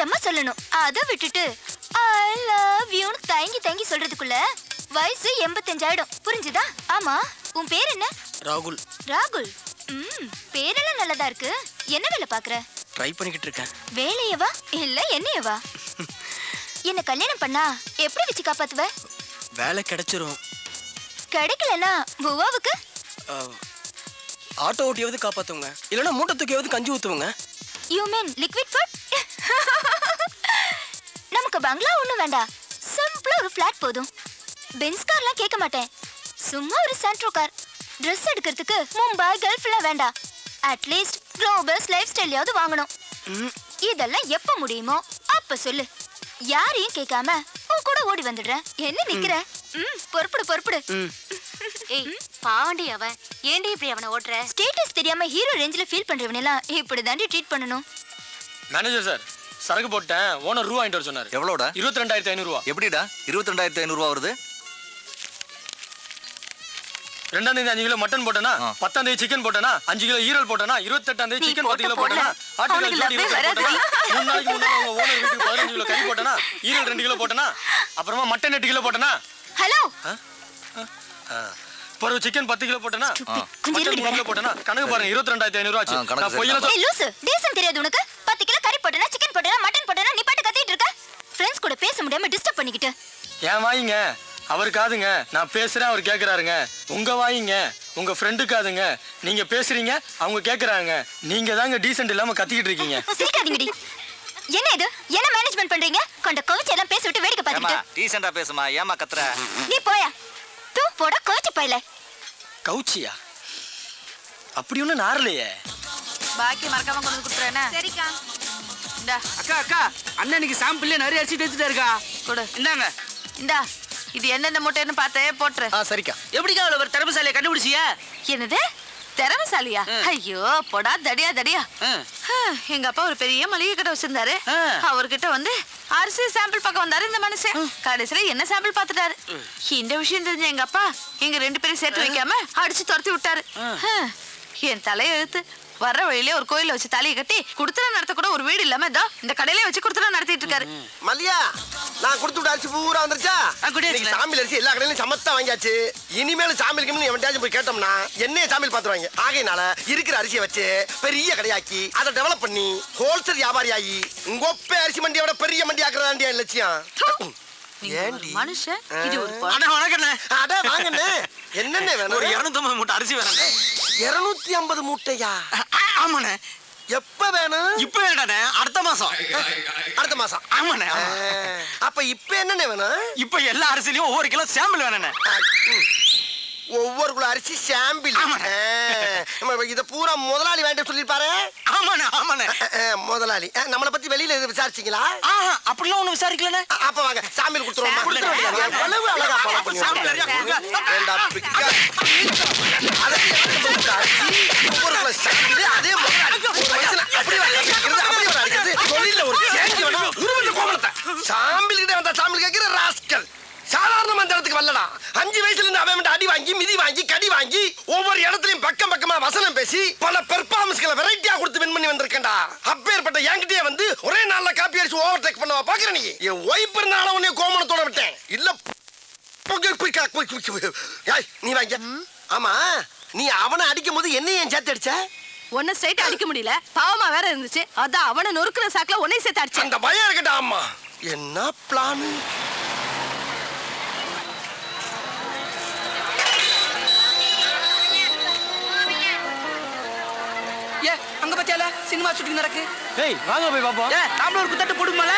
சத்தமா சொல்லணும். அத விட்டுட்டு ஐ லவ் யூன்னு தயங்கி தயங்கி சொல்றதுக்குள்ள வயசு 85 ஆயிடும். புரிஞ்சுதா? ஆமா, உன் பேர் என்ன? ராகுல். ராகுல். பேரெல்லாம் நல்லதா இருக்கு. என்ன வேலை பாக்குற? ட்ரை பண்ணிக்கிட்டு இருக்கேன். வேலையவா இல்ல என்னையவா? என்ன கல்யாணம் பண்ணா எப்படி வச்சு காப்பாத்துவ? வேலை கிடைச்சிரும். கிடைக்கலனா புவாவுக்கு ஆட்டோ ஓட்டியாவது காப்பாத்துவங்க, இல்லைன்னா மூட்டை தூக்கியாவது கஞ்சி ஊத்துவங்க. You mean liquid food? நமக்கு பங்களா ஒண்ணும் வேண்டாம், சிம்பிளா ஒரு ஃபிளாட் போதும். பென்ஸ் கார்லாம் கேட்க மாட்டேன், சும்மா ஒரு சாண்ட்ரோ கார். ட்ரெஸ் எடுக்கிறதுக்கு மும்பை கல்ஃப்லாம் வேண்டாம், அட்லீஸ்ட் குளோபஸ் லைஃப் ஸ்டைலையாவது வாங்கணும். இதெல்லாம் எப்ப முடியுமோ அப்ப சொல்லு, யாரையும் கேட்காம உன் கூட ஓடி வந்துடுறேன். என்ன நிக்கிற? பொறுப்புடு பொறுப்புடு. ஏய் பாவண்டி அவன், ஏண்டி இப்படி அவனை ஓட்டுற? ஸ்டேட்டஸ் தெரியாம ஹீரோ ரேஞ்சில ஃபீல் பண்றவனெல்லாம் இப்படி தாண்டி ட்ரீட் பண்ணணும். மேனேஜர் சார், சரக்கு போட்டேன், ஓனர் ரூபா வாங்கிட்டு வர சொன்னாரு. எவ்வளோடா? 22,500 ரூபா. எப்படிடா 22,500 வருது? 2ஆம் தேதி 5 கிலோ மட்டன் போட்டேனா, 10ஆம் தேதி சிக்கன் போட்டேனா, 5 கிலோ ஈரல் போட்டேனா, 28ஆம் தேதி சிக்கன் 10 கிலோ போட்டேனா, ஆட்டுக்கால் ஜோடி 20 போட்டேனா, 3 நாளைக்கு முன்னாடி உங்க ஓனர் வீட்டுக்கு 15 கிலோ கறி போட்டேனா, ஈரல் 2 கிலோ போட்டேனா, அப்புறமா மட்டன் 8 கிலோ போட்டேனா, ஹலோ பிறகு சிக்கன் 10 கிலோ போட்டேனா, கொஞ்சம் மட்டன் 3 கிலோ போட்டேனா, கணக்கு பாருங்க 22,500 ரூபா ஆச்சு. நான் பொய்யல ஏய் லூசு, டீசன்ட் தெரியாது உனக்கு? 10 கிலோ கறி போட்டேனா, சிக்கன் போட்டேனா, மட்டன் போட்டேனா, நீ பாட்டு கத்திட்டு இருக்க. ஃப்ரெண்ட்ஸ் கூட பேச முடியாம டிஸ்டர்ப் பண்ணிக்கிட்டு. ஏன் வாயிங்க, அவர் காதுங்க, நான் பேசுறேன் அவர் கேக்குறாருங்க. உங்க வாயிங்க, உங்க ஃப்ரெண்டு காதுங்க, நீங்க பேசுறீங்க அவங்க கேக்குறாங்க. நீங்க தாங்க டீசன்ட் இல்லாம கத்திக்கிட்டு இருக்கீங்க. சிரிக்காதீங்கடி. என்ன இது? என்ன மேனேஜ்மென்ட் பண்றீங்க? கொண்ட கவுச்சி எல்லாம் பேச விட்டு வேடிக்கை ஏமா பார்த்துட்டு. டீசெண்டா பேசுமா, ஏமா கத்துற? நீ போயா. தூ போட கவுச்சி பையல. கவுச்சியா? அப்படி ஒண்ணு நாரலையே. பாக்கி மறக்காம கொண்டு வந்து குடுத்துறேனா? சரிக்கா. இந்தா அக்கா அக்கா, அண்ணனுக்கு சாம்பிள்ல நிறைய அரிசி எடுத்துட்டு இருக்கா. கொடு. இந்தாங்க. இந்தா இது என்னென்ன மூட்டைன்னு பார்த்தே போட்டுரு. சரிக்கா. எப்படிக்கா அவ்வளவு ஒரு திறமைசாலியை கண்டுபிடிச்சியா? என்னது திறமைசாலியா? ஐயோ போடா தடியா தடியா. எங்க அப்பா ஒரு பெரிய மளிகை கடை வச்சிருந்தாரு. அவர்கிட்ட வந்து அரிசி சாம்பிள் பார்க்க வந்தாரு இந்த மனுஷன். கடைசியில என்ன சாம்பிள் பார்த்துட்டாரு. இந்த விஷயம் தெரிஞ்ச எங்க அப்பா எங்க 2 பேரும் சேர்த்து வைக்காம அடிச்சு துரத்தி விட்டாரு. என் தலையை எழுத்து வர்ற வழியிலே ஒரு கோயில வச்சு தலையை கட்டி குடுத்தன நடத்த கூட ஒரு வீடு இல்லாம இந்த கடையிலே வச்சு குடுத்தன நடத்திட்டு இருக்காரு. மல்லியா, நான் கொடுத்து விட்ட அரிசி பூரா வந்துருச்சா? சாமியில் அரிசி எல்லா கடையிலும் சமத்தா வாங்கியாச்சு. இனிமேல் சாமிக்கு எவன்டாச்சும் போய் கேட்டோம்னா என்னைய சாமியில் பாத்துருவாங்க. ஆகையினால இருக்கிற அரிசியை வச்சு பெரிய கடையாக்கி அதை டெவலப் பண்ணி ஹோல்சேல் வியாபாரி ஆகி உங்கொப்பே அரிசி மண்டியோட பெரிய மண்டி ஆக்குறதாண்டியா லட்சியம். மனுஷன் இது ஒரு என்னென்ன வேணும்? ஒரு 250 மூட்டை அரிசி வேணும். 250 மூட்டையா? ஆமாண்ணே. எப்ப வேணும்? இப்ப வேண்டாண்ணே, அடுத்த மாசம். அடுத்த மாசம்? ஆமாண்ணே. அப்ப இப்ப என்னென்ன வேணும்? இப்ப எல்லா அரிசிலையும் ஒவ்வொரு கிலோ சாம்பிள் வேணுண்ணே. ஒவ்வொரு கிலோ அரிசி சாம்பிள். இத பூரா முதலாளி வேண்டாம் சொல்லிருப்பாரு. ஆமாண்ணே ஆமாண்ணே. முதலாளி நம்மளை பத்தி வெளியில விசாரிச்சீங்களா? அப்படிலாம் ஒண்ணு விசாரிக்கலண்ணே. அப்ப வாங்க சாம்பிள் கொடுத்துருவோம். எவ்வளவு அழகா பழம் பண்ணி அதே சாம்பிள் கிட்ட வந்தா சாம்பிள் கேட்கிற ராஸ்கல். சாதாரண மந்திரத்துக்கு வரலடா. 5 வயசுல இருந்து அவன் அடி வாங்கி மிதி வாங்கி கடி வாங்கி ஒவ்வொரு இடத்துலயும் பக்கம் பக்கமா வசனம் பேசி பல பெர்ஃபார்மன்ஸ்களை வெரைட்டியா கொடுத்து வின் பண்ணி வந்திருக்கேன்டா. அப்பேற்பட்ட என்கிட்டயே வந்து ஒரே நாள்ல காப்பி அடிச்சு ஓவர் டேக் பண்ணவா பாக்குற நீ? என் ஒய்ஃப் இருந்தாலும் உன்னை கோமணத்தோட விட்டேன். இல்ல நீ வாங்க. ஆமா, நீ அவனை அடிக்கும் போது என்னையும் ஏன் சேர்த்து அடிச்ச? ஒன்ன ஸ்ட்ரைட்டா அடிக்க முடியல, பாவமா வேற இருந்துச்சு. அதான் அவனை நொறுக்குற சாக்குல உன்னை சேர்த்து அடிச்சேன். அந்த பயம் இருக்கட்டா. அம்மா என்ன பிளான்? அங்க பத்தியால சினிமா ஷூட்டிங் நடக்கு. ஏய் வாங்க போய் பாப்போம். நாமளும் ஒரு குத்தட்டு போடுமால.